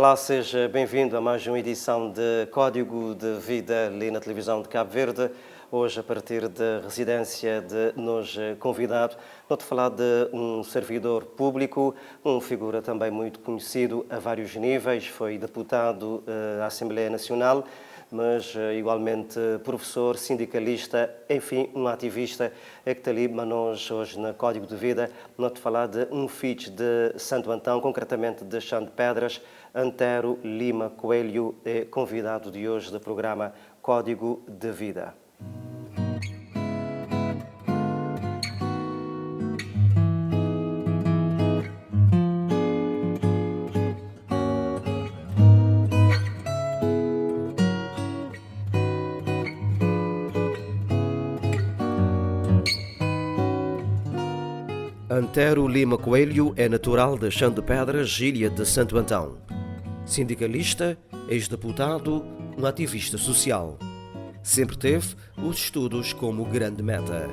Olá, seja bem-vindo a mais uma edição de Código de Vida ali na televisão de Cabo Verde. Hoje, a partir da residência de nos convidado, vou-te falar de um servidor público, uma figura também muito conhecido a vários níveis, foi deputado à Assembleia Nacional, mas igualmente professor, sindicalista, enfim, um ativista que está ali, mas nós hoje na Código de Vida vamos falar de um filho de Santo Antão, concretamente de Chão de Pedras. Antero Lima Coelho é convidado de hoje do programa Código de Vida. Antero Lima Coelho é natural de Chão de Pedras, ilha de Santo Antão. Sindicalista, ex-deputado, um ativista social. Sempre teve os estudos como grande meta.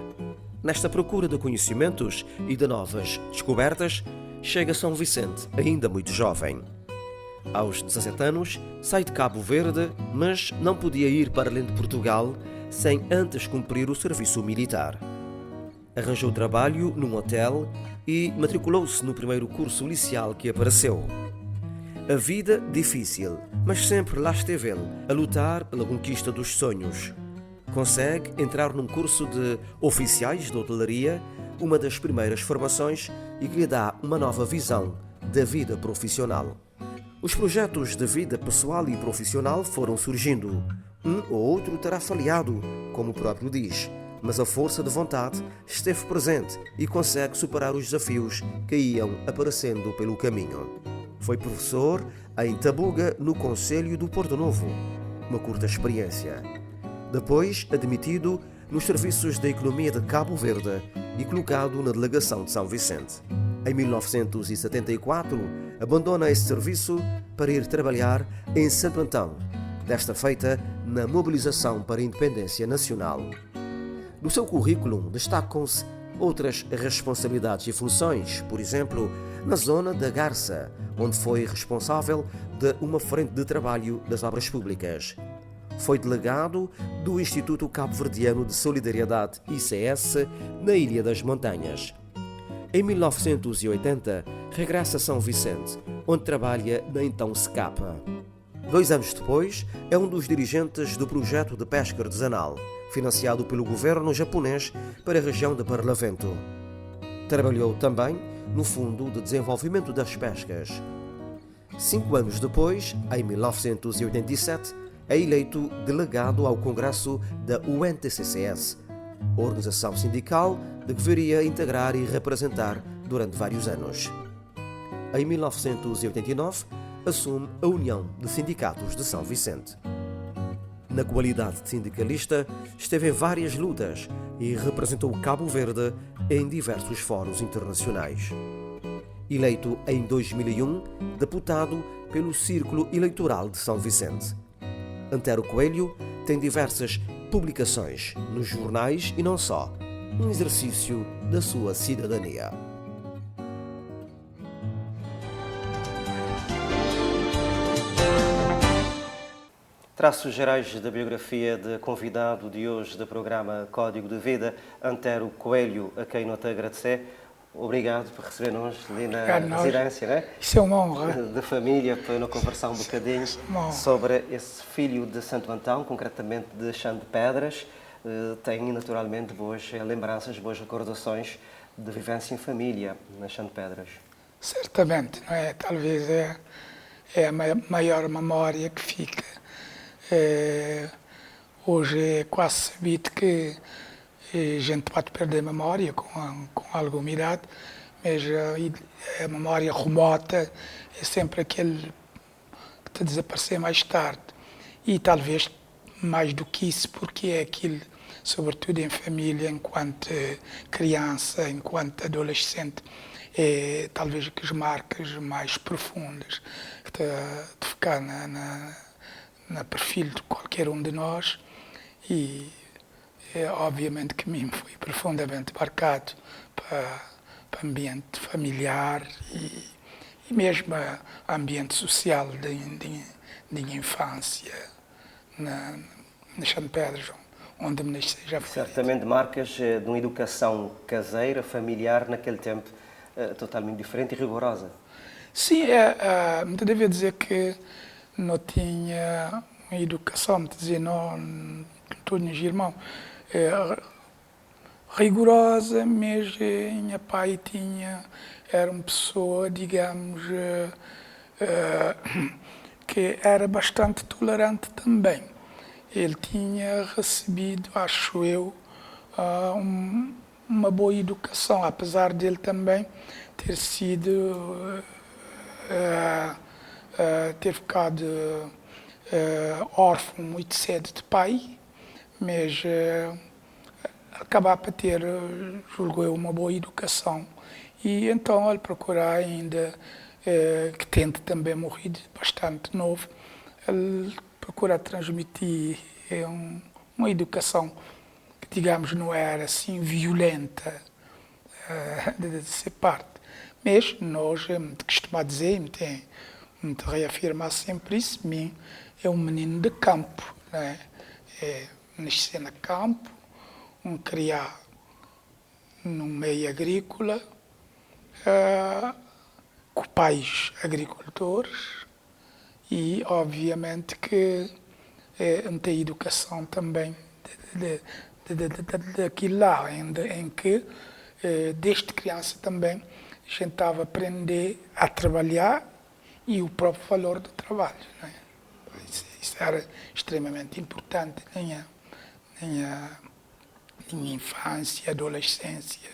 Nesta procura de conhecimentos e de novas descobertas, chega a São Vicente, ainda muito jovem. Aos 17 anos, sai de Cabo Verde, mas não podia ir para além de Portugal sem antes cumprir o serviço militar. Arranjou trabalho num hotel e matriculou-se no primeiro curso policial que apareceu. A vida difícil, mas sempre lá esteve ele, a lutar pela conquista dos sonhos. Consegue entrar num curso de oficiais de hotelaria, uma das primeiras formações, e que lhe dá uma nova visão da vida profissional. Os projetos de vida pessoal e profissional foram surgindo. Um ou outro terá falhado, como o próprio diz, mas a força de vontade esteve presente e consegue superar os desafios que iam aparecendo pelo caminho. Foi professor em Tabuga, no Concelho do Porto Novo, uma curta experiência. Depois, admitido nos serviços da economia de Cabo Verde e colocado na delegação de São Vicente. Em 1974, abandona esse serviço para ir trabalhar em Santo Antão, desta feita na mobilização para a independência nacional. No seu currículo destacam-se outras responsabilidades e funções, por exemplo, na zona da Garça, onde foi responsável de uma frente de trabalho das obras públicas. Foi delegado do Instituto Cabo-Verdiano de Solidariedade ICS na Ilha das Montanhas. Em 1980, regressa a São Vicente, onde trabalha na então SECAPA. 2 anos depois, é um dos dirigentes do projeto de pesca artesanal, financiado pelo governo japonês para a região de Barlavento. Trabalhou também no Fundo de Desenvolvimento das Pescas. 5 anos depois, em 1987, é eleito delegado ao Congresso da UNTCCS, organização sindical de que viria a integrar e representar durante vários anos. Em 1989, assume a União de Sindicatos de São Vicente. Na qualidade de sindicalista, esteve em várias lutas e representou Cabo Verde em diversos fóruns internacionais. Eleito em 2001, deputado pelo Círculo Eleitoral de São Vicente. Antero Coelho tem diversas publicações nos jornais e não só, um exercício da sua cidadania. Traços gerais da biografia de convidado de hoje do programa Código de Vida, Antero Coelho, a quem não te agradecer. Obrigado por receber-nos ali na residência, né? Isso é uma honra. De família, para nos conversar um bocadinho sobre esse filho de Santo Antão, concretamente de Chão de Pedras. Tem naturalmente boas lembranças, boas recordações de vivência em família na Chão de Pedras. Certamente, não é? Talvez é a maior memória que fica. Hoje é quase sabido que a gente pode perder a memória com alguma idade, mas a memória remota é sempre aquele que te desaparecer mais tarde. E talvez mais do que isso, porque é aquilo, sobretudo em família, enquanto criança, enquanto adolescente, é talvez as marcas mais profundas de ficar na perfil de qualquer um de nós. E obviamente que a mim foi profundamente marcado para o ambiente familiar e mesmo ambiente social de infância nas Pedras, onde me nasci, já foi. Certamente marcas de uma educação caseira, familiar, naquele tempo totalmente diferente e rigorosa. Sim, me devia dizer que não tinha uma educação, me dizer, não, todos os irmãos, rigorosa, mas minha pai era uma pessoa, digamos, que era bastante tolerante também. Ele tinha recebido, acho eu, uma boa educação, apesar dele também ter sido, ter ficado órfão muito cedo de pai, mas acabar por ter, julgo eu, uma boa educação. E então ele procura ainda, que tente também morrer bastante novo, ele procura transmitir uma educação que, digamos, não era assim violenta de ser parte. Mas nós, me costuma dizer, me reafirmar sempre isso, mim é um menino de campo, né? Nascer no campo, criar num meio agrícola, com pais agricultores e, obviamente, que tem educação também daquilo lá, em que, desde criança também, a gente estava a aprender a trabalhar e o próprio valor do trabalho. Né? Isso era extremamente importante na minha infância, adolescência,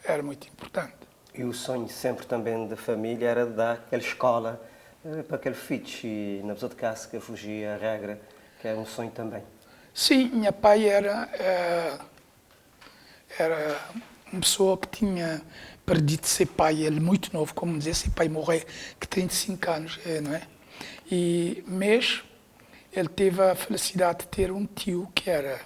era muito importante. E o sonho sempre também da família era dar aquela escola para aquele filho, e na pessoa de casa que fugia a regra, que era um sonho também. Sim, minha pai era uma pessoa que tinha perdido ser pai, ele muito novo, como dizer, seu pai morreu com 35 anos, não é? Mas ele teve a felicidade de ter um tio que era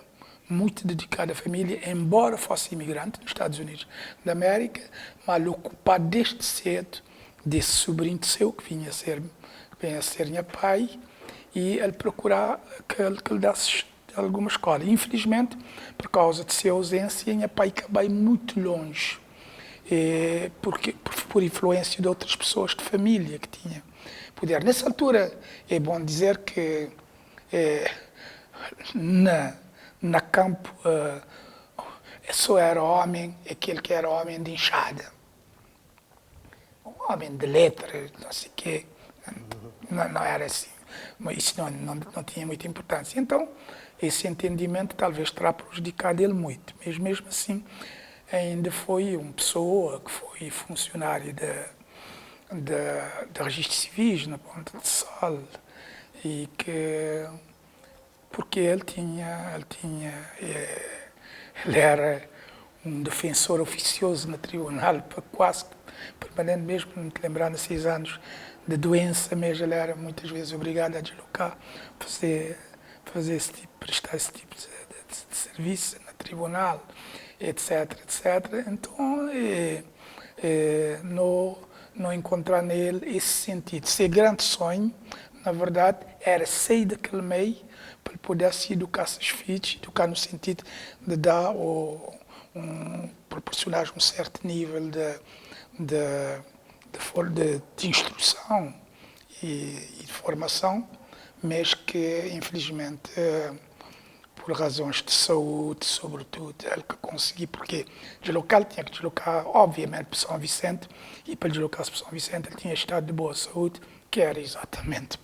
muito dedicado à família, embora fosse imigrante nos Estados Unidos da América, mas ocupado desde cedo desse sobrinho seu, que vinha a ser meu pai, e ele procurar que ele desse alguma escola. Infelizmente, por causa de sua ausência, meu pai acabou muito longe, por influência de outras pessoas de família que tinha poder. Nessa altura, é bom dizer que na campo só era homem aquele que era homem de enxada. Um homem de letras, não sei o quê. Não era assim. Mas isso não tinha muita importância. Então, esse entendimento talvez terá prejudicado ele muito. Mas mesmo assim, ainda foi uma pessoa que foi funcionário de registros civis na Ponta de Sol e que porque ele era um defensor oficioso no tribunal, quase permanente, mesmo não te lembrar, nos 6 anos de doença, mesmo ele era muitas vezes obrigado a deslocar, prestar esse tipo de serviço no tribunal, etc, etc. Então, não encontrar nele esse sentido. Seu grande sonho, na verdade, era sair daquele meio para poder se educar seus filhos, educar no sentido de dar proporcionar um certo nível de instrução e de formação, mas que, infelizmente, por razões de saúde, sobretudo, ele que conseguiu, porque tinha que deslocar, obviamente, para São Vicente, e para deslocar-se para São Vicente ele tinha estado de boa saúde, que era exatamente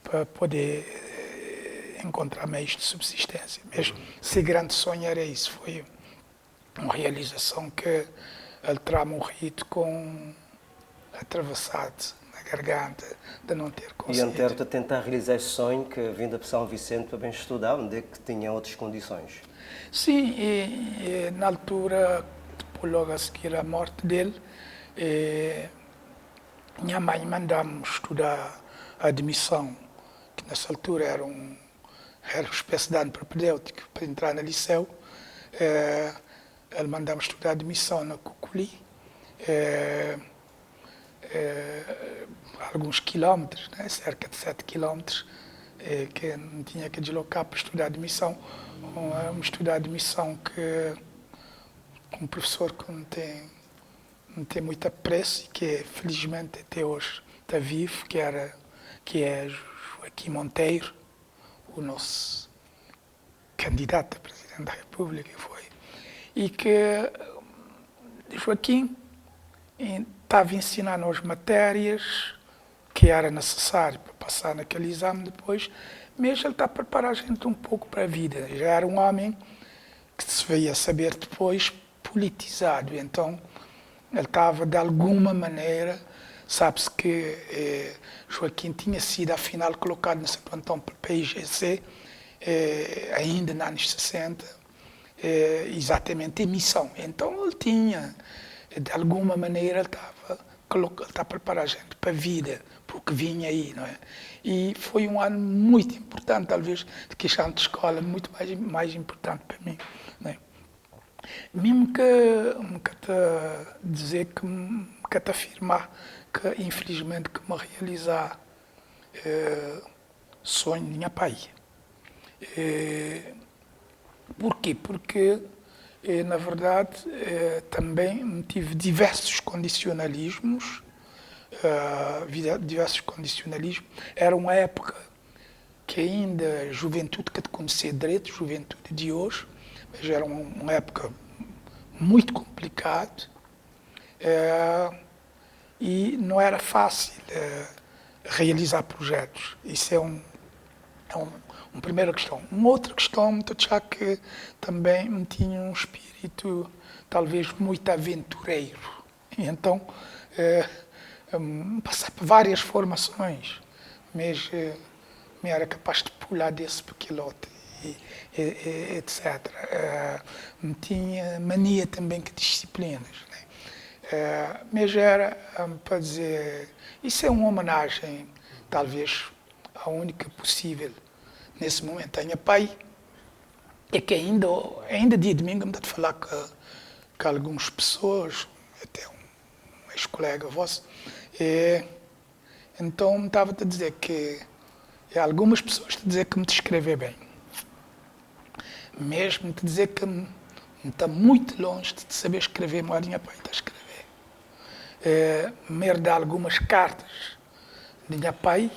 para poder encontrar meios de subsistência. Mas seu grande sonho era isso, foi uma realização que ele terá morrido com atravessado na garganta de não ter conseguido. E Antero a tentar realizar esse sonho, que vindo para São Vicente para bem estudar, onde é que tinha outras condições? Sim, e na altura, depois logo a seguir à morte dele, minha mãe mandou-me estudar a admissão, que nessa altura era uma espécie de ano propedêutico para entrar no liceu. Ele mandou-me estudar a admissão na Cuculi. alguns quilómetros, né? Cerca de 7 quilómetros, que não tinha que deslocar para estudar admissão. Um estudar admissão que um professor que não tem muito apreço e que felizmente até hoje está vivo, que é Joaquim Monteiro, o nosso candidato a presidente da República foi. E que Joaquim estava a ensinar as matérias que era necessário para passar naquele exame depois, mas ele está a preparar a gente um pouco para a vida. Já era um homem que se veio a saber depois politizado, então ele estava de alguma maneira, sabe-se que Joaquim tinha sido afinal colocado no Santo Antão pelo PIGC, ainda nos anos 60, exatamente em missão. Então ele tinha, de alguma maneira, ele está a preparar a gente para a vida, para o que vinha aí, não é? E foi um ano muito importante, talvez, de que a escola, muito mais importante para mim, não é? Mesmo que te dizer, que te afirmar que, infelizmente, que me realizar sonho de minha pai. Porquê? Porque, na verdade, também tive diversos condicionalismos. Era uma época que ainda juventude que te conhecia direito, juventude de hoje, mas era uma época muito complicada e não era fácil realizar projetos. Isso é uma primeira questão. Uma outra questão, muito achar que também me tinha um espírito talvez muito aventureiro. E então, passei por várias formações, mas me era capaz de pular desse piloto, etc. Me tinha mania também que disciplinas. Né? Mas era, para dizer, isso é uma homenagem, talvez, a única possível nesse momento. A minha pai é que ainda dia de domingo me dá de falar com algumas pessoas, até um ex-colega vosso, então me estava a dizer que algumas pessoas te dizer que me descrever bem, mesmo te dizer que me está muito longe de saber escrever, mas a minha pai está a escrever. Me dá algumas cartas de minha pai,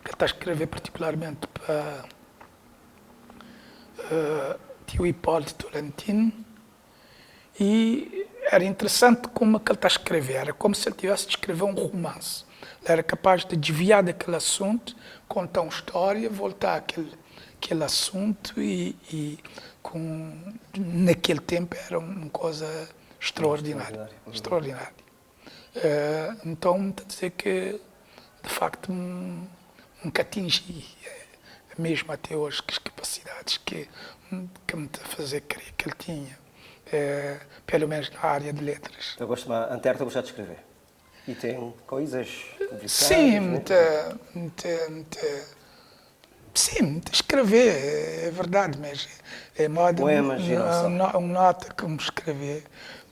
que está a escrever particularmente para tio Hipólito Tolentino, e era interessante como que ele está a escrever, era como se ele tivesse de escrever um romance. Ele era capaz de desviar daquele assunto, contar uma história, voltar àquele assunto e naquele tempo era uma coisa extraordinária. Então, estou a dizer que, de facto, nunca atingi, mesmo até hoje, as capacidades que me fazer crer que ele tinha, pelo menos na área de letras. Eu gosto, a Antero gostar de escrever. E tem coisas publicadas? Sim, sim, escrever, é verdade, mas é modo uma nota que me escrever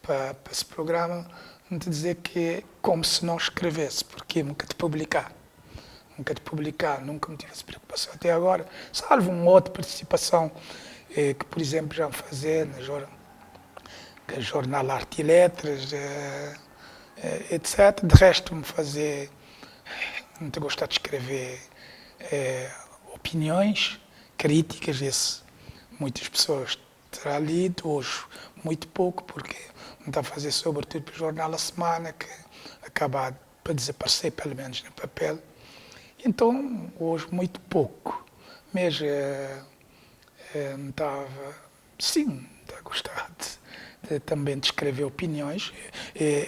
para esse programa, não te dizer que é como se não escrevesse, porque nunca te publicar, nunca me tive essa preocupação até agora, salvo uma outra participação que, por exemplo, já me fazer no jornal Arte e Letras, etc. De resto, me fazer, muito gostar de escrever opiniões, críticas, muitas pessoas terão lido, hoje muito pouco, porque me está a fazer sobretudo para o jornal A Semana, que acaba para desaparecer, pelo menos no papel. Então, hoje muito pouco, mas me estava, sim, a gostar também de escrever opiniões,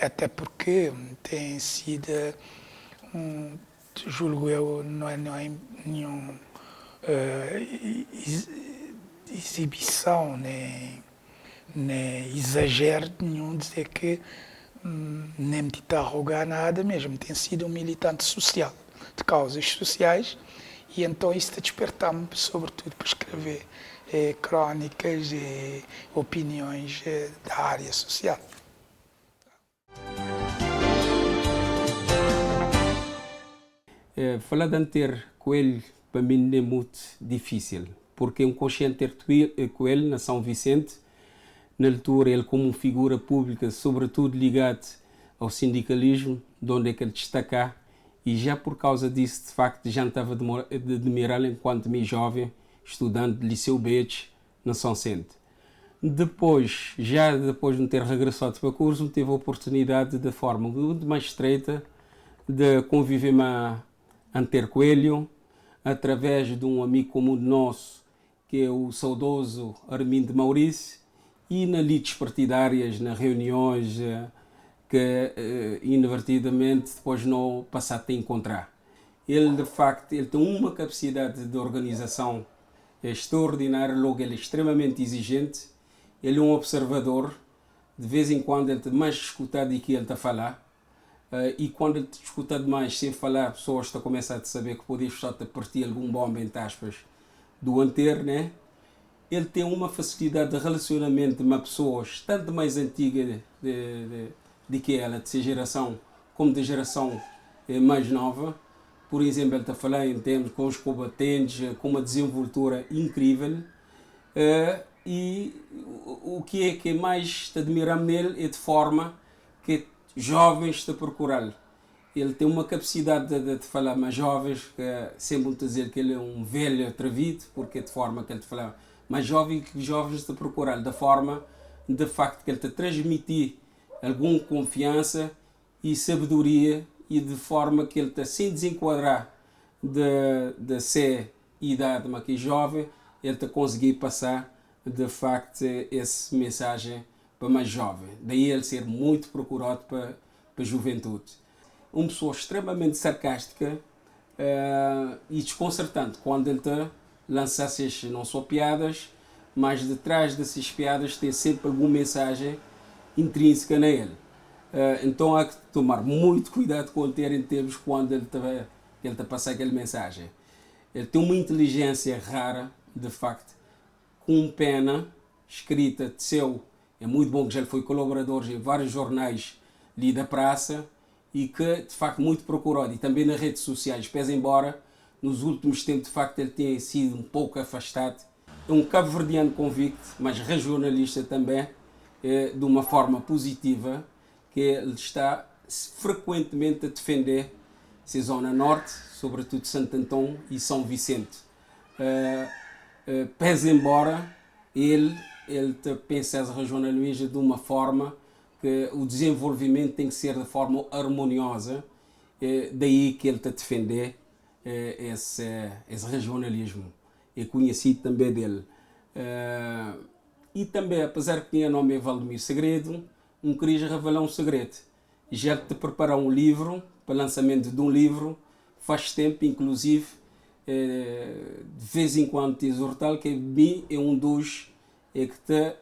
até porque tem sido, julgo eu, não é nenhuma exibição, nem exagero nenhum dizer que nem me está a arrogar nada mesmo, tem sido um militante social, de causas sociais, e então isso está a despertar-me, sobretudo, para escrever crónicas e opiniões da área social. Falar de ter Coelho, para mim, é muito difícil, porque um consciente ter Coelho na São Vicente, na altura, ele como figura pública, sobretudo ligado ao sindicalismo, de onde é que ele destacar, e já por causa disso, de facto, já estava de admirar enquanto meio jovem, estudante de Liceu Betes, na São Vicente. Depois de ter regressado para o curso, tive a oportunidade, de forma muito mais estreita, de conviver a Anter Coelho, através de um amigo comum nosso, que é o saudoso Armindo Maurício, e nas lides partidárias, nas reuniões que, inadvertidamente, depois não passaste a encontrar. Ele, de facto, ele tem uma capacidade de organização extraordinária, logo ele é extremamente exigente, ele é um observador, de vez em quando ele está mais escutado do que ele está a falar, e quando ele te escuta demais sem falar, a pessoa está a começar a saber que pode estar a partir algum bomba, entre aspas, do Anter, né? Ele tem uma facilidade de relacionamento com pessoas tanto mais antigas de que ela, de sua geração, como da geração mais nova. Por exemplo, ele está a falar em termos com os combatentes, com uma desenvoltura incrível. E o que é mais te admirar nele é de forma que jovens estão a procurá-lo. Ele tem uma capacidade de falar mais jovens, que sempre vão dizer que ele é um velho atrevido, porque é de forma que ele te fala mais jovem que jovens estão a procurá-lo, da forma de facto que ele te transmitir alguma confiança e sabedoria, e de forma que ele está sem desenquadrar de ser idade, mas que é jovem, ele está a conseguir passar de facto essa mensagem para mais jovem. Daí ele ser muito procurado para a juventude. Uma pessoa extremamente sarcástica e desconcertante quando ele está a lançar não só piadas, mas detrás dessas piadas tem sempre alguma mensagem intrínseca nele. Então há que tomar muito cuidado com ele em termos quando ele está a passar aquela mensagem. Ele tem uma inteligência rara, de facto, com pena escrita de seu. É muito bom que já foi colaborador em vários jornais ali da praça e que, de facto, muito procurado. E também nas redes sociais, pese embora, nos últimos tempos, de facto, ele tenha sido um pouco afastado. É um cabo-verdiano convicto, mas regionalista também, de uma forma positiva, que ele está frequentemente a defender a zona norte, sobretudo Santo Antão e São Vicente. Pese embora ele pensa as regionalistas de uma forma que o desenvolvimento tem que ser de forma harmoniosa, daí que ele está a defender esse regionalismo. É conhecido também dele. E também, apesar que o nome é Valdemir Segredo, queria revelar um segredo. Já te preparar um livro, para o lançamento de um livro, faz tempo, inclusive, de vez em quando te exortar, que mim é um dos que te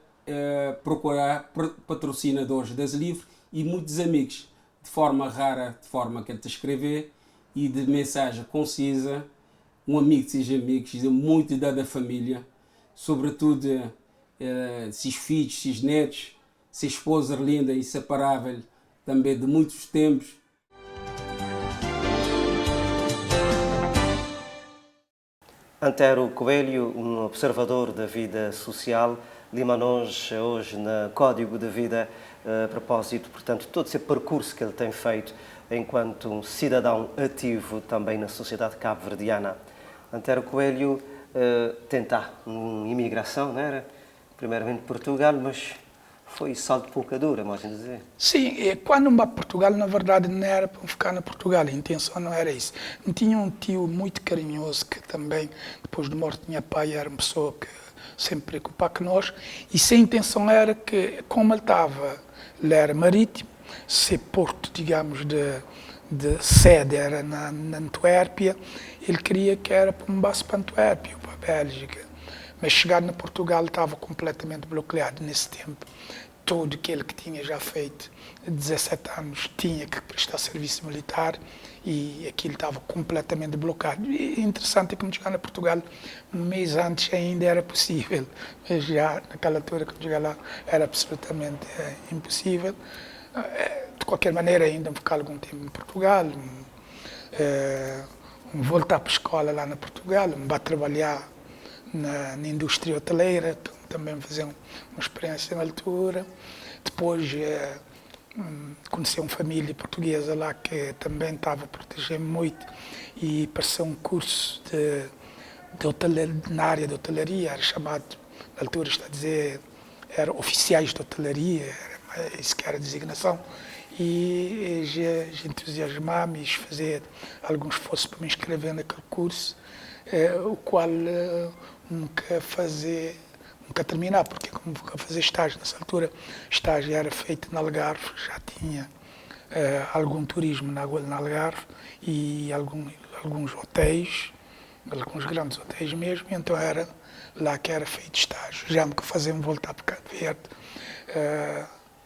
procurar patrocinadores desse livro e muitos amigos, de forma rara, de forma que ele te escrever e de mensagem concisa, um amigo, seja amigos, muito dado à família, sobretudo seus filhos, seus netos, sua esposa linda e inseparável também de muitos tempos. Antero Coelho, um observador da vida social, lima-nos hoje no Código de Vida, a propósito, portanto, todo esse percurso que ele tem feito enquanto um cidadão ativo também na sociedade cabo-verdiana. Antero Coelho tenta uma imigração, não era? Primeiramente Portugal, mas foi salto de pouca dura, mais a dizer. Sim, quando vim a Portugal, na verdade, não era para ficar na Portugal, a intenção não era isso. Eu tinha um tio muito carinhoso que também, depois de morte do meu pai, era uma pessoa que sempre preocupava conosco, e a intenção era que, como ele era marítimo, se porto, digamos, de sede era na Antuérpia, ele queria que era para um base para Antuérpia, para a Bélgica. Mas chegar na Portugal estava completamente bloqueado nesse tempo. Tudo aquele que tinha já feito 17 anos tinha que prestar serviço militar e aquilo estava completamente bloqueado. E interessante é que, quando chegar na Portugal, um mês antes ainda era possível, mas já naquela altura, quando chegar lá, era absolutamente impossível. De qualquer maneira, ainda ficar algum tempo em Portugal. voltar para a escola lá na Portugal, me vá trabalhar na indústria hoteleira, também fazer uma experiência na altura. Depois conheci uma família portuguesa lá que também estava a proteger-me muito e apareceu um curso na área de hotelaria, era chamado, na altura está a dizer, era oficiais de hotelaria, era isso que era a designação. E já entusiasmar-me e fazer algum esforço para me inscrever naquele curso, o qual nunca terminar, porque como nunca fazer estágio nessa altura, estágio era feito na Algarve, já tinha algum turismo na Algarve e alguns hotéis, alguns grandes hotéis mesmo, então era lá que era feito estágio. Já me faziam voltar para Cabo Verde,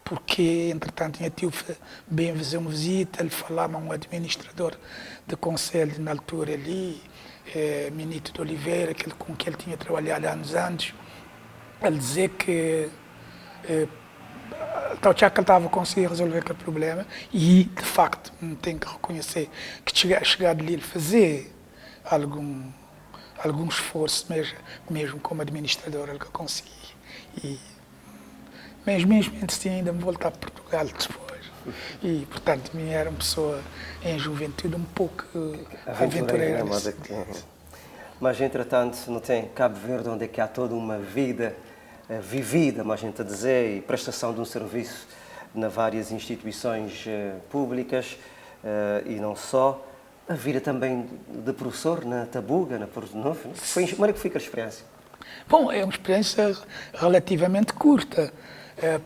porque, entretanto, tinha tido bem fazer uma visita, ele falava a um administrador de conselho na altura ali, Minito de Oliveira, com quem ele tinha trabalhado há anos antes, ele dizer que que ele estava a conseguir resolver aquele problema e, de facto, tenho que reconhecer que chegar ali a fazer algum esforço, mesmo como administrador, ele que consegui. Mas mesmo assim ainda me voltar para Portugal depois. E, portanto, era uma pessoa em juventude um pouco aventureira. Mas, entretanto, não tem Cabo Verde, onde é que há toda uma vida vivida, mas a gente a dizer, e prestação de um serviço nas várias instituições públicas e não só. A vida também de professor na Tabuga, na Porto Novo. Como é que foi a experiência? Bom, é uma experiência relativamente curta,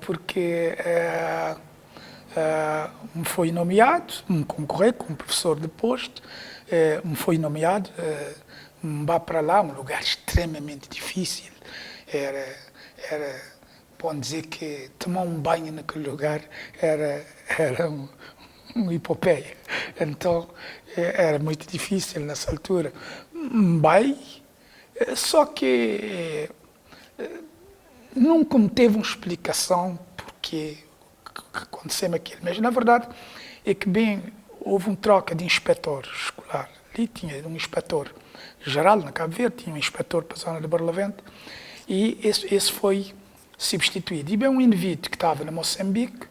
porque me foi nomeado, me concorrei como professor de posto, me foi nomeado, me vá para lá, um lugar extremamente difícil. Pode dizer que tomar um banho naquele lugar era uma epopeia. Então, era muito difícil nessa altura. Bem, só que nunca me teve uma explicação porque aconteceu aquilo. Mas, na verdade, é que houve uma troca de inspetor escolar. Ali tinha um inspetor geral na Cabo Verde, tinha um inspetor para a zona de Barlavento, e esse foi substituído. E bem um indivíduo que estava na Moçambique,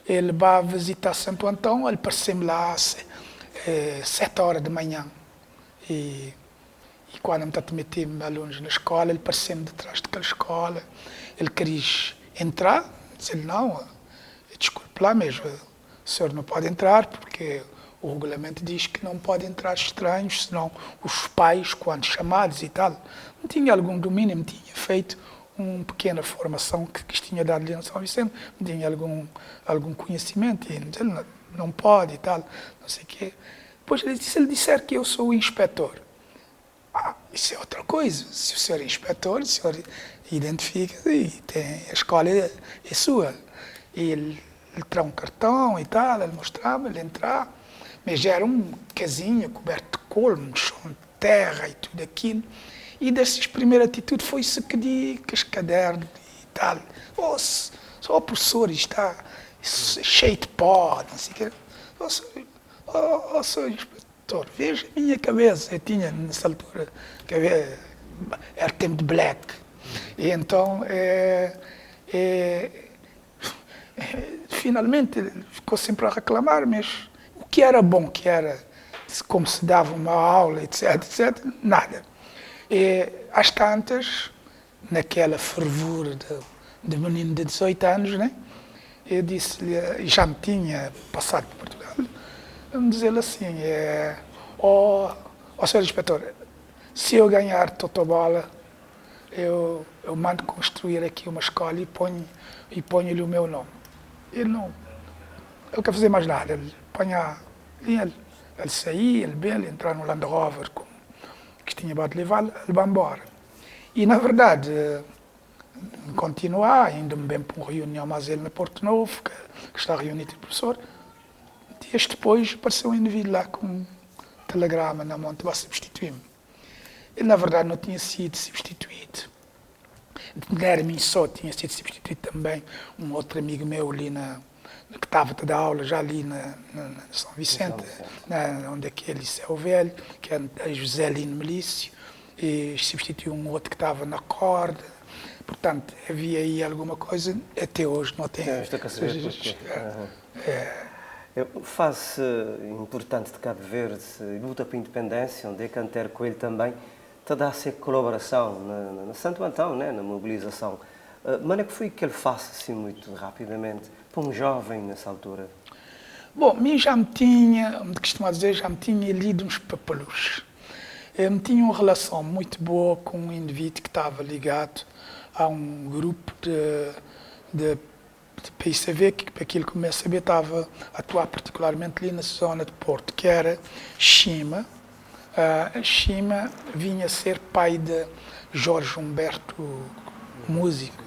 ele vai visitar Santo Antão, ele apareceu-me lá às 7 horas da manhã. E quando me está metendo alunos na escola, ele apareceu-me detrás daquela escola, ele quis entrar, disse-lhe, não, desculpe lá, mas o senhor não pode entrar, porque o regulamento diz que não pode entrar estranhos, senão os pais, quando chamados e tal, não tinha algum domínio, me tinha feito uma pequena formação que tinha dado ali no São Vicente, não tinha algum conhecimento, e ele não pode e tal, não sei o quê. Depois se ele disser que eu sou o inspetor, isso é outra coisa. Se o senhor é inspetor, o senhor identifica e a escola é sua. E ele traz um cartão e tal, ele mostrava, ele entrava, mas já era um casinho coberto de colmo, chão de terra e tudo aquilo. E dessas primeiras atitudes foi isso que digo, que os cadernos e tal. Só o professor está cheio de pó, não sei o quê. Senhor inspetor, veja a minha cabeça. Eu tinha, nessa altura, era tempo de black. E então, finalmente, ele ficou sempre a reclamar, mas o que era bom, que era como se dava uma aula, etc, nada. E, às tantas, naquela fervura de menino de 18 anos, né, eu disse-lhe, já me tinha passado por Portugal, eu me dizia-lhe assim, senhor inspetor, se eu ganhar Totobola, eu mando construir aqui uma escola e ponho-lhe o meu nome. Ele não quer fazer mais nada, ele saía, ele entrar no Land Rover, que tinha para levar, ele vai embora. E, na verdade, continuar, indo-me bem para uma reunião mais ele na Porto Novo, que está reunido o professor. Dias depois apareceu um indivíduo lá com um telegrama na mão, vai substituir-me. Ele, na verdade, não tinha sido substituído. Não era mim só, tinha sido substituído também um outro amigo meu ali que estava a dar aula já ali na São Vicente, onde é que é Liceu Velho, que era José Lino Melício, e substituiu um outro que estava na corda. Portanto, havia aí alguma coisa, até hoje não tem. Fase importante de Cabo Verde, luta pela independência, onde é que Antero Coelho também te dá essa colaboração na Santo Antão, né, na mobilização. Mas é que foi que ele faz assim muito rapidamente para um jovem nessa altura? Bom, mim já me tinha, costuma dizer, já me tinha lido uns papelos. Eu tinha uma relação muito boa com um indivíduo que estava ligado a um grupo de PICV, que para aquilo que eu saber estava a atuar particularmente ali na zona de Porto, que era Chima. Chima vinha ser pai de Jorge Humberto, músico.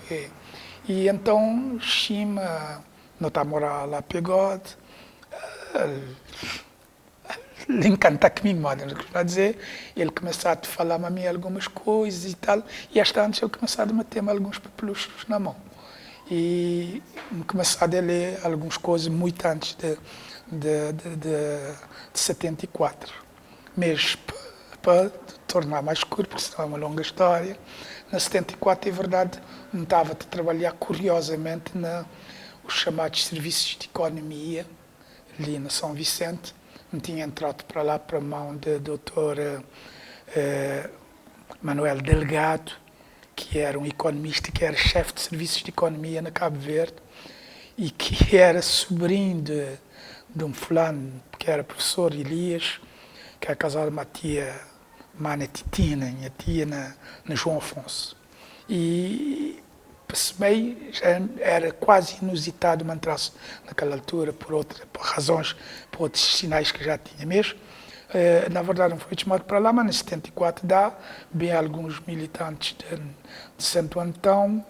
E então Chima não está a morar lá pegode. Ele encanta comigo, quer dizer, ele começou a falar-me a mim algumas coisas e tal, e esta antes eu comecei a meter-me alguns papeluchos na mão. E comecei a ler algumas coisas muito antes de 74. Mas para tornar mais curto, porque senão é uma longa história, na 74, é verdade, não estava a trabalhar curiosamente os chamados serviços de economia, ali na São Vicente. Me tinha entrado para lá para a mão da doutora Manuel Delgado, que era um economista, que era chefe de serviços de economia na Cabo Verde e que era sobrinho de um fulano que era professor Elias, que era casado com uma tia Mana Titina, minha tia na João Afonso. E percebi, já era quase inusitado me entrasse naquela altura por razões, por outros sinais que já tinha mesmo. Na verdade não foi chamado para lá, mas em 74 dá bem alguns militantes de Santo Antão,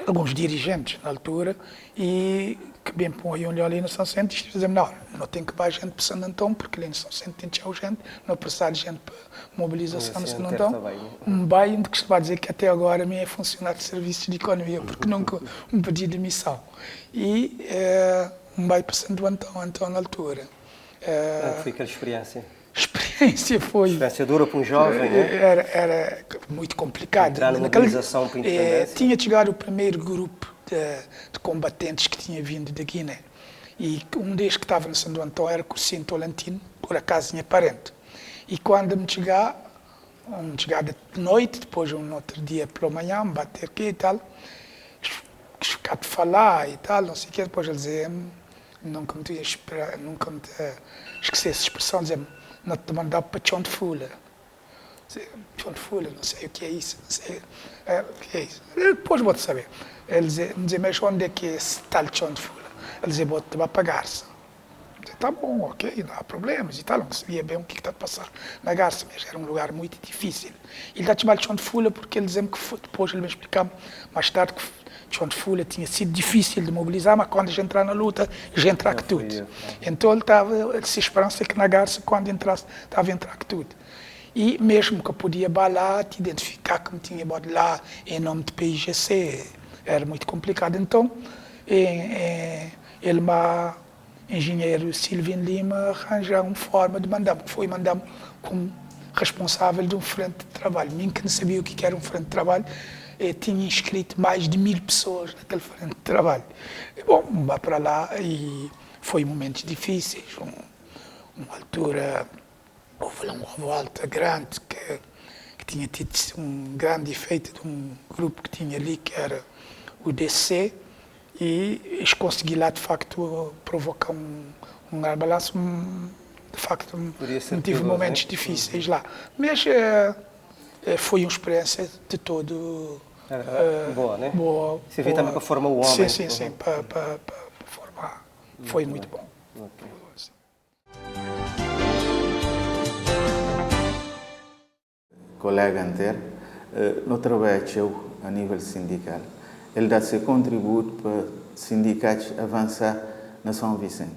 alguns dirigentes na altura, e que bem põem ali na São Vicente e dizem, não tem que ir gente para Santo Antão, porque ali na São Vicente tem tchau gente, não precisa de gente para mobilização na Santo Antão. Um bairro que se vai dizer que até agora me é funcionário de serviços de economia, porque nunca me pedi demissão. E um bairro para Santo Antão, então na altura. Foi aquela experiência? Experiência foi... Experiência dura para um jovem, né? Era muito complicado. Entrar na mobilização para a independência. Tinha chegado o primeiro grupo de combatentes que tinha vindo da Guiné. E um deles que estava no Santo Antão era Cursinho Tolentino, por acaso tinha parente. E quando me chegar de noite, depois um outro dia pela manhã, me bater aqui e tal, ficar de falar e tal, não sei o quê, depois ele dizia, nunca me esqueci essa expressão, dizia-me, não te mandava para chão de fula. Chão de fula, não sei o que é isso, não sei o que é isso. Depois vou-te saber. Ele dizia, mas onde é que é esse tal chão de fula? Ele dizia, vou-te para a Garça. Eu dizia, tá bom, ok, não há problemas e tal, não sabia bem o que está a passar na Garça, mas era um lugar muito difícil. Ele dá chamado chão de fula porque ele dizia-me que depois ele me explicava mais tarde que chão de fula tinha sido difícil de mobilizar, mas quando a gente entrar na luta, a gente entrar com tudo. Então ele estava sem esperança que na Garça, quando entrasse, estava a entrar com tudo. E mesmo que eu podia balar, te identificar que me tinha ido lá em nome de PIGC, era muito complicado. Então, ele, engenheiro Silvino Lima, arranjou uma forma de mandar-me, que foi mandar-me como responsável de um frente de trabalho. Mim que não sabia o que era um frente de trabalho, tinha inscrito mais de 1000 pessoas naquele frente de trabalho. E, bom, vá para lá e foi momentos difíceis, uma altura, houve uma revolta grande que tinha tido um grande efeito de um grupo que tinha ali, que era o DC, e eles conseguiram lá, de facto, provocar um grande balanço. De facto, não tive momentos difíceis lá. Mas foi uma experiência de todo... boa, né? Boa. Você vê também para formar o homem. Sim, para formar. Foi muito bom. Okay. Colega Antero, no trabalho a nível sindical, ele dá seu contributo para sindicatos avançar na São Vicente.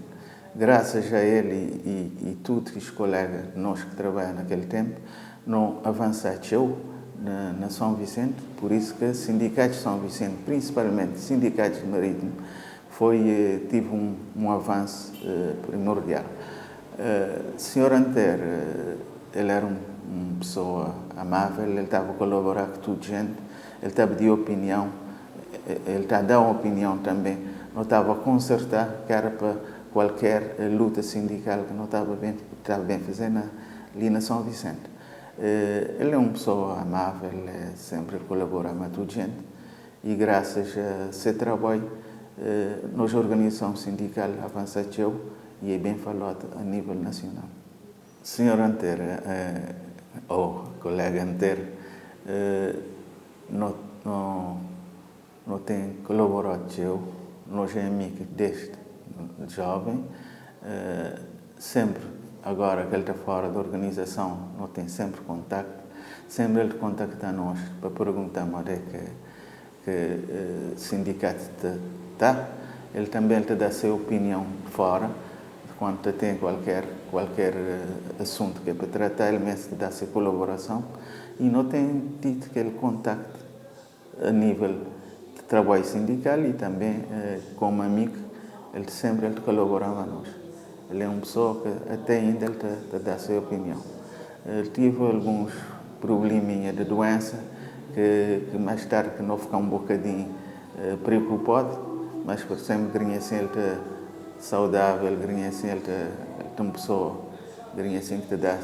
Graças a ele e todos os colegas nós que trabalham naquele tempo, não avançou na São Vicente, por isso que sindicatos de São Vicente, principalmente sindicatos marítimos, tive um avanço primordial. Senhor Anter, ele era uma pessoa amável, ele estava a colaborar com toda a gente, ele estava de opinião, ele está a dar uma opinião também, não estava a consertar, que era para qualquer luta sindical que não estava bem fazendo ali na São Vicente. Ele é uma pessoa amável, sempre colabora com toda a gente e graças a seu trabalho, nossa organização sindical avançou e é bem falado a nível nacional. Senhor Anter, ou colega Anter, não tem colaborado, nós é amigo desde jovem, sempre, agora que ele está fora da organização, não tem sempre contacto, sempre ele contacta nós para perguntar onde é que o sindicato está. Ele também te dá a sua opinião fora, quando tem qualquer assunto que é para tratar, ele mesmo dá a sua colaboração e não tem tido aquele contacto a nível de trabalho sindical e também como amigo, ele sempre colaborava a nós. Ele é uma pessoa que até ainda ele te dá a sua opinião. Ele teve alguns probleminhas de doença que mais tarde que não fica um bocadinho preocupado, mas por sempre ele está saudável, ele é uma pessoa que te dá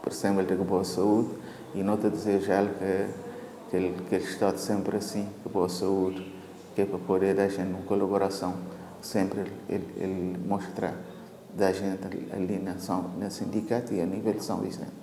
por sempre ele tem boa saúde e não te desejar que ele está sempre assim, com boa saúde, que é para poder dar a gente uma colaboração, sempre ele mostrar da gente ali na sindicato e a nível de São Vicente.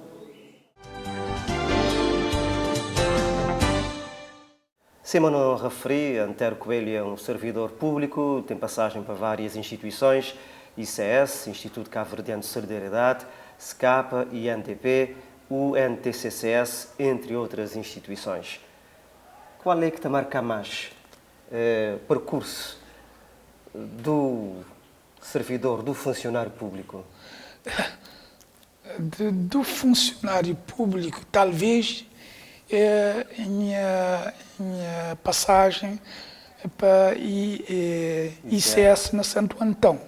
Como referi, Antero Coelho é um servidor público, tem passagem para várias instituições, ICS, Instituto Cabo Verdeano de Solidariedade, SCAPA, INDP, UNTCCS, entre outras instituições. Qual é que te marca mais percurso do servidor, do funcionário público? Do funcionário público, talvez minha passagem para ICS na Santo Antão,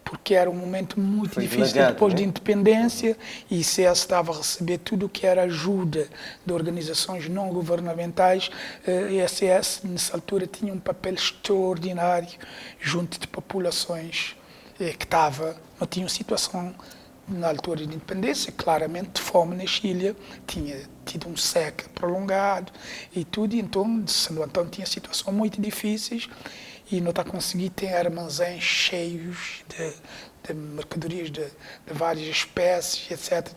porque era um momento muito difícil depois da independência, e ICS estava a receber tudo o que era ajuda de organizações não governamentais. E ICS, nessa altura, tinha um papel extraordinário junto de populações que não tinham situação na altura de independência, claramente de fome na Chile, tinha tido um seca prolongado e tudo, então Santo Antão tinha situações muito difíceis e não está conseguindo ter armazéns cheios de mercadorias de várias espécies, etc.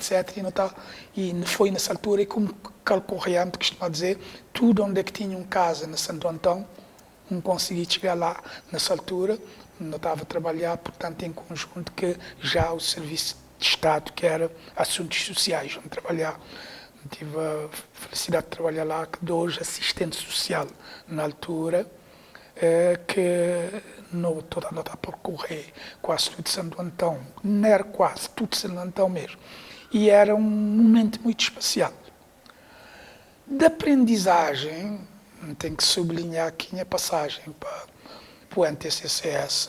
E foi nessa altura, e como Calcorreante costuma dizer, tudo onde é que tinha uma casa na Santo Antão, não consegui chegar lá nessa altura, não estava a trabalhar, portanto, em conjunto que já o serviço de Estado, que era assuntos sociais, onde trabalhar. Tive a felicidade de trabalhar lá, que de hoje assistente social na altura, que não está a percorrer quase tudo de Santo Antão, não era quase tudo de Santo Antão mesmo. E era um momento muito especial. De aprendizagem, tenho que sublinhar que a minha passagem para o NTCCS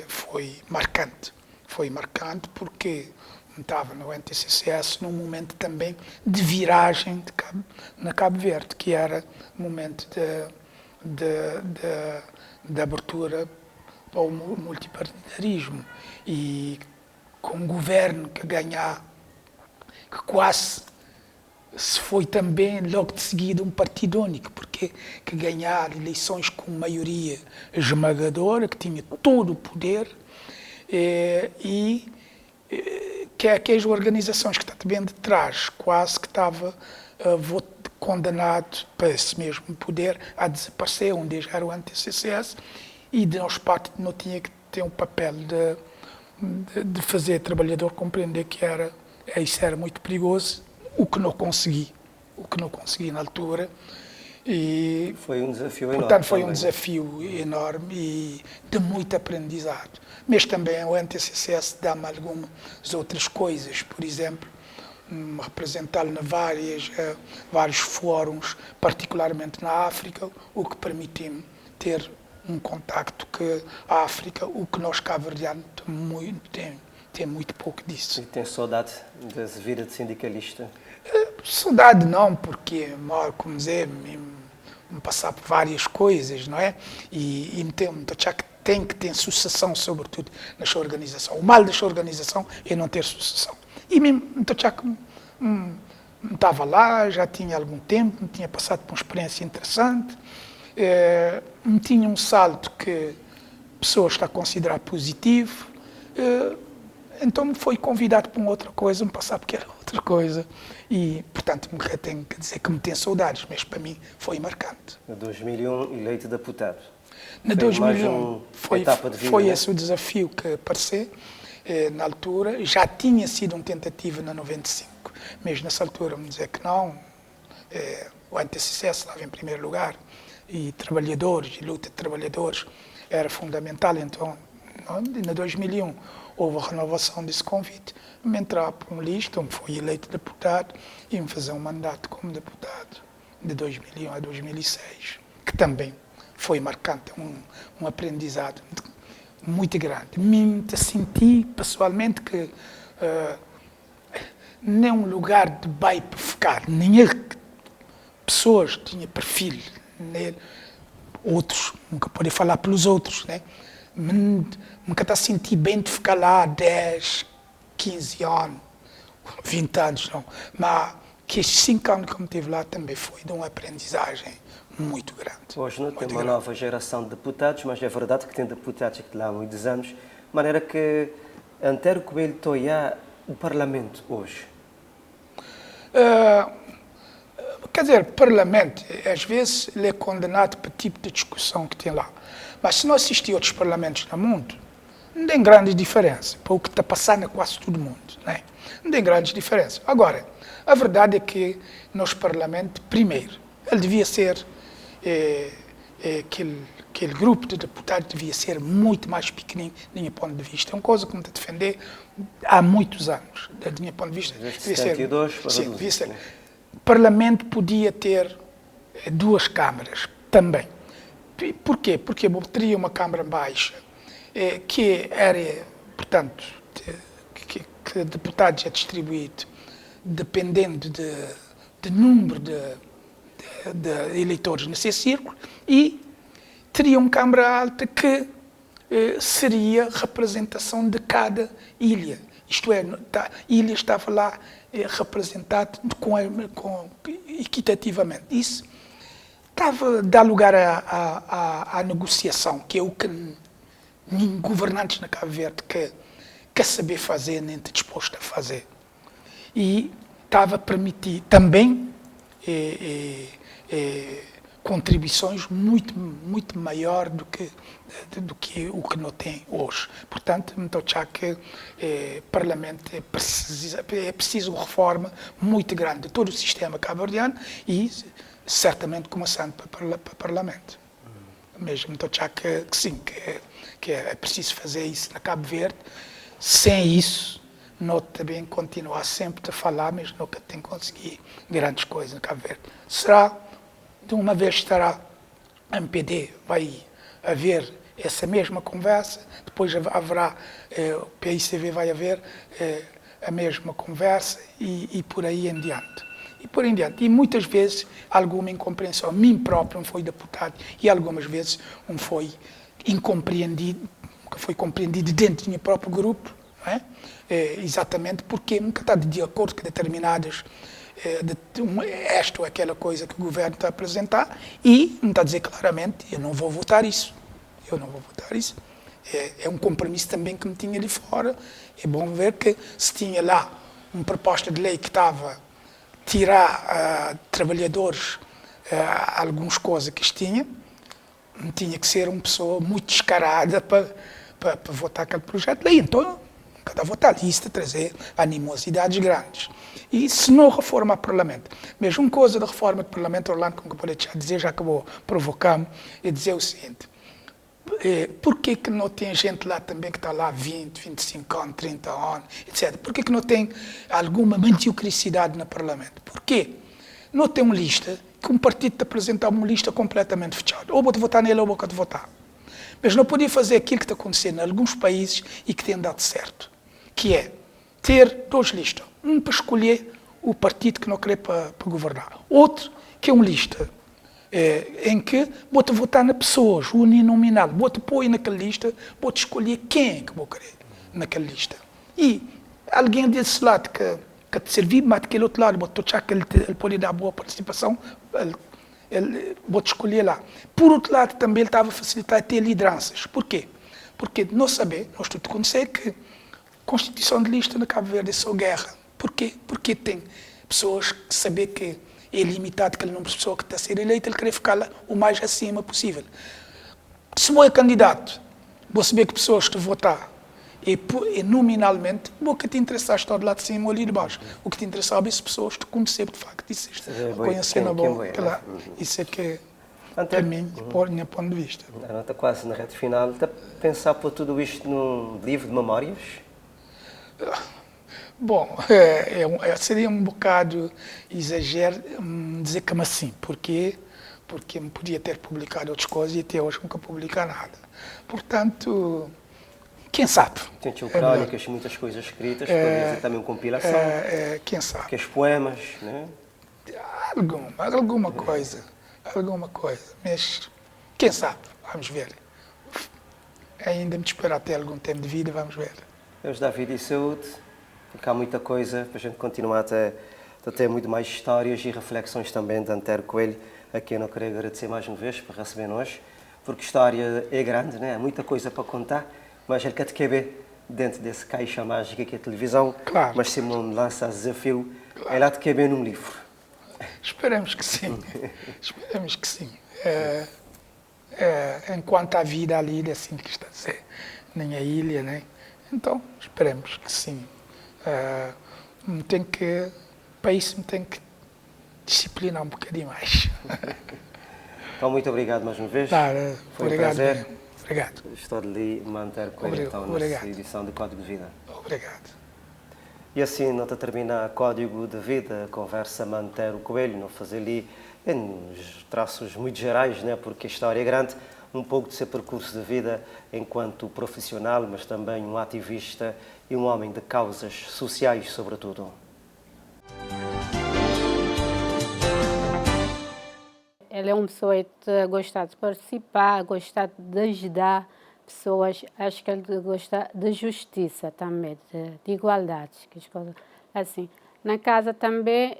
foi marcante. Foi marcante porque estava no NTCCS num momento também de viragem na Cabo Verde, que era um momento de abertura para o multipartidarismo. E com um governo que quase se foi também logo de seguida um partido único, porque que ganhar eleições com maioria esmagadora, que tinha todo o poder, que é aquelas organizações que estão bem de trás, quase que estava condenado para esse mesmo poder a desaparecer, onde já era o NTCCS, e de nossa parte não tinha que ter um papel de fazer o trabalhador compreender que isso era muito perigoso, o que não consegui na altura. E, foi um desafio enorme. Portanto, foi um desafio enorme e de muito aprendizado. Mas também o NTCCS dá-me algumas outras coisas, por exemplo, representá-lo em vários fóruns, particularmente na África, o que permitiu-me ter um contacto que a África, o que nós cabo-verdianos tem muito pouco disso. E tem saudade da vida de sindicalista? Saudade não, porque, como dizer, me passar por várias coisas, não é? E tem que ter sucessão, sobretudo, na sua organização. O mal da sua organização é não ter sucessão. E mesmo, estava lá, já tinha algum tempo, tinha passado por uma experiência interessante, tinha um salto que a pessoa está a considerar positivo, então me foi convidado para uma outra coisa, me passar porque era outra coisa. E, portanto, tenho que dizer que me tem saudades, mas para mim foi marcante. Em 2001, eleito deputado. Na 2001 foi esse o desafio que apareceu na altura. Já tinha sido uma tentativa na 95, mas nessa altura me dizer que não. O ANTCC estava em primeiro lugar e trabalhadores, e luta de trabalhadores era fundamental. Então, na 2001 houve a renovação desse convite, me entrar para uma lista, me fui eleito deputado e me fazer um mandato como deputado de 2001 a 2006, que também foi marcante, um aprendizado muito grande. Me senti pessoalmente que nem um lugar de bem para ficar, nem pessoas tinham perfil nele, outros, nunca podem falar pelos outros, né? Nunca está a sentir bem de ficar lá 10, 15 anos, 20 anos, não. Mas que estes 5 anos que eu estive lá também foi de uma aprendizagem muito grande. Hoje não tem uma nova geração de deputados, mas é verdade que tem deputados que estão lá há muitos anos, de maneira que Antero Coelho está o Parlamento hoje. Quer dizer, o Parlamento, às vezes, ele é condenado para o tipo de discussão que tem lá. Mas se não assistir a outros parlamentos no mundo, não tem grande diferença para o que está passando a quase todo mundo. Né? Não tem grande diferença. Agora, a verdade é que nosso Parlamento, primeiro, ele devia ser, aquele grupo de deputados devia ser muito mais pequenino, do meu ponto de vista. É uma coisa que me está a defender há muitos anos, do meu ponto de vista. Devia ser. O Parlamento podia ter 2 câmaras também. Por quê? Porque teria uma câmara baixa, que era, portanto, que deputados é distribuído dependendo de número de eleitores nesse círculo, e teria uma câmara alta que seria representação de cada ilha. Isto é, a ilha estava lá representada equitativamente. Isso dá lugar à negociação, que é o que governantes na Cabo Verde quer saber fazer, nem está disposto a fazer. E estava a permitir também contribuições muito maior do que o que não tem hoje. Portanto, então já que o Parlamento é preciso uma reforma muito grande de todo o sistema cabo-verdiano e certamente começando para o Parlamento. Mesmo então já que sim, que é preciso fazer isso na Cabo Verde. Sem isso, não também continuar sempre a falar, mas nunca tem conseguido grandes coisas na Cabo Verde. Será, de uma vez estará a MPD, vai haver essa mesma conversa, depois haverá, o PICV vai haver a mesma conversa e por aí em diante. E muitas vezes alguma incompreensão. Mim próprio não foi deputado e algumas vezes não foi incompreendido, nunca foi compreendido dentro do meu próprio grupo, não é? Exatamente porque nunca está de acordo com determinadas, esta ou aquela coisa que o governo está a apresentar e não está a dizer claramente, eu não vou votar isso. É um compromisso também que me tinha ali fora. É bom ver que se tinha lá uma proposta de lei que estava tirar trabalhadores algumas coisas que tinha que ser uma pessoa muito descarada para votar aquele projeto de lei. Então, cada votar lista trazer animosidades grandes. E se não reforma o Parlamento, mesmo uma coisa da reforma do Parlamento, Orlando, como eu posso dizer, já acabou provocando, é dizer o seguinte: por que não tem gente lá também que está lá 20, 25 anos, 30 anos, etc? Por que não tem alguma mediocridade no Parlamento? Por quê? Não tem uma lista, que um partido te apresentar uma lista completamente fechada. Ou vou votar nele ou vou votar. Mas não podia fazer aquilo que está acontecendo em alguns países e que tem dado certo, que é ter 2 listas. Um para escolher o partido que não quer para governar. Outro que é uma lista em que vou-te votar nas pessoas, uninominal. Vou-te pôr naquela lista, vou-te escolher quem é que vou querer naquela lista. E alguém desse lado que te servir, mas daquele outro lado, vou-te achar que ele pode dar boa participação, ele vou-te escolher lá. Por outro lado, também ele estava a facilitar ter lideranças. Por quê? Porque nós sabemos, nós tudo conhecemos que a constituição de lista na Cabo Verde é só guerra. Por quê? Porque tem pessoas que sabem que é limitado aquele número de pessoas que está a ser eleita, ele quer ficar lá o mais acima possível. Se vou é candidato, vou saber que pessoas que votar e nominalmente, o que te interessa está do lado de cima ou ali de baixo. O que te interessava é as pessoas que conhecer de facto. Isso é conhecer na boa. Isso é que para mim, por meu ponto de vista. Está quase na reta final. Está a pensar por tudo isto num livro de memórias? Bom, seria um bocado exagero dizer que assim. Porquê? Porque me podia ter publicado outras coisas e até hoje nunca publicar nada. Portanto, quem sabe? Tem crónicas, muitas coisas escritas, poderia ser também uma compilação. Quem sabe? Que os poemas, né? Alguma coisa. Mas quem sabe? Vamos ver. Ainda me espero até algum tempo de vida, vamos ver. Deus dá vida e saúde, porque há muita coisa para a gente continuar a ter muito mais histórias e reflexões também de Antero Coelho, a quem eu não queria agradecer mais uma vez por receber-nos, porque a história é grande, né? Há muita coisa para contar, mas ele quer te caber dentro desse caixa mágica que é a televisão, claro. Mas se me lança desafio, claro. É lá te caber num livro. Esperemos que sim. Esperemos que sim. Enquanto há vida ali, é assim que está a dizer, nem a ilha, né? Então, esperemos que sim. Para isso me tem que disciplinar um bocadinho mais. Então, muito obrigado mais uma vez. Foi obrigado, um prazer. Obrigado. Estou de manter Coelho, então, nessa edição do Código de Vida. Obrigado. E assim, não termina Código de Vida, conversa manter o Coelho, não fazer ali em traços muito gerais, né? Porque a história é grande, um pouco do seu percurso de vida enquanto profissional, mas também um ativista e um homem de causas sociais, sobretudo. Ele é uma pessoa que gosta de participar, gosta de ajudar pessoas. Acho que ele gosta de justiça também, de igualdade. Assim, na casa também,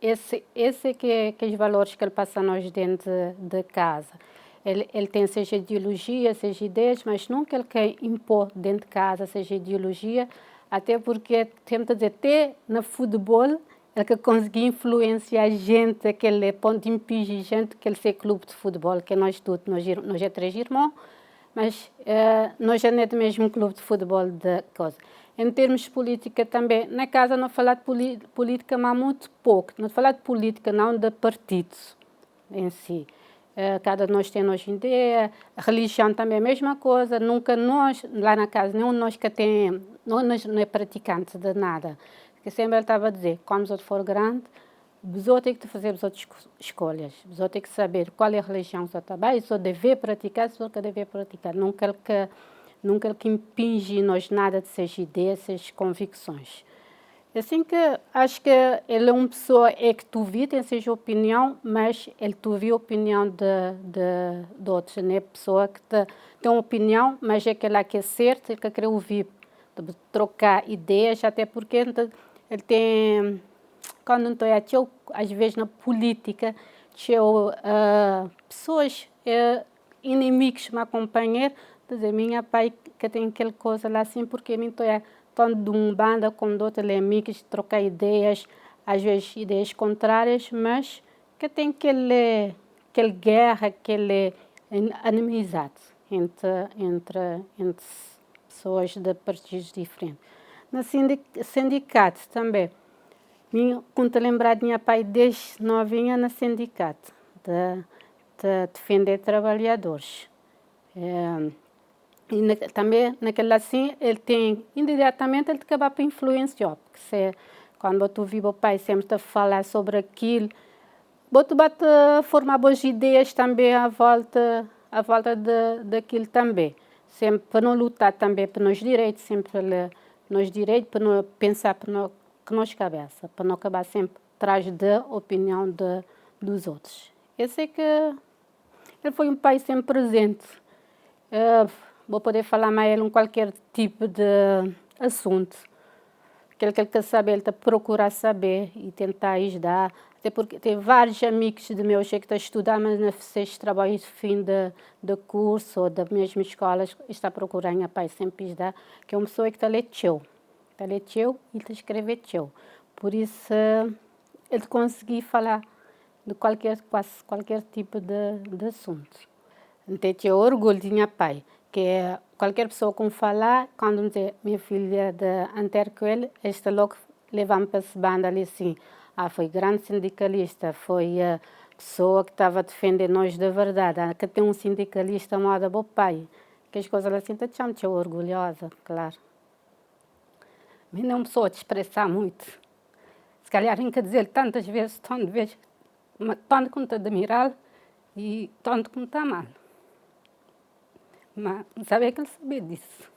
esse que os valores que ele passa a nós dentro de casa. Ele tem seja ideologia, seja ideias, mas nunca ele quer impor dentro de casa seja ideologia, até porque tenta dizer, até no futebol, ele que conseguiu influenciar gente, aquele ponto de impedir gente, que ele ser clube de futebol, que nós todos, nós é 3 irmãos, mas nós já não é do mesmo clube de futebol de coisa. Em termos de política também, na casa não falar de política, mas muito pouco. Não falar de política, não de partidos em si. Cada nós tem nossa ideia, a religião também é a mesma coisa, nunca nós, lá na casa, nenhum de nós que tem, não é praticante de nada. Porque sempre ele estava a dizer, quando os outros for grande, os outros têm que fazer as outras escolhas, os outros têm que saber qual é a religião que está bem, se deve praticar, se que deve praticar. Nunca ele que impinge nós nada de suas ideias, suas convicções. Assim que acho que ele é uma pessoa que tu vê, tem sua opinião, mas ele tu vê a opinião de outros, não é pessoa que tem uma opinião, mas é aquela que é certa, que quer ouvir, trocar ideias, até porque ele tem, quando não estou aqui, às vezes na política, pessoas, inimigos me acompanham, dizer, minha pai que tem aquela coisa lá assim, porque me estou tanto de uma banda como de outros amigos, trocar ideias, às vezes ideias contrárias, mas que tem aquela guerra, aquela inimizade entre pessoas de partidos diferentes. No sindicato também, quando lembrar de minha pai desde novinha no sindicato, de defender trabalhadores. E também, naquela assim, ele tem, indiretamente, ele acaba por influenciar. Porque quando tu viu o pai sempre falar sobre aquilo, tu bate formar boas ideias também à volta à volta daquilo também. Sempre para não lutar também pelos direitos, sempre nos direitos, para não pensar para nós cabeça, para não acabar sempre atrás da opinião dos outros. Eu sei que ele foi um pai sempre presente. Vou poder falar mais ele em qualquer tipo de assunto. Aquele que ele quer saber, ele está a procurar saber e tentar ajudar. Até porque tem vários amigos de meus que estão a estudar, mas não fez trabalho de fim de curso ou da mesma escola, está a procurar a pai sempre ajudar, que é uma pessoa que está a ler teu. Está a ler teu e está a escrever teu. Por isso, ele conseguir falar de quase qualquer tipo de assunto. Então, eu orgulho de minha pai, que é qualquer pessoa que falar, quando me diz, minha filha de anterior com ele, esta logo leva-me para essa banda ali assim. Foi grande sindicalista, foi a pessoa que estava a defender nós da verdade. Que tem um sindicalista moda bom pai. Que as coisas assim, estou orgulhosa, claro. Mas não sou de expressar muito. Se calhar nem quer dizer tantas vezes, tanto como está admirar e tanto como está mal. Mas sabe que ele sabia disso.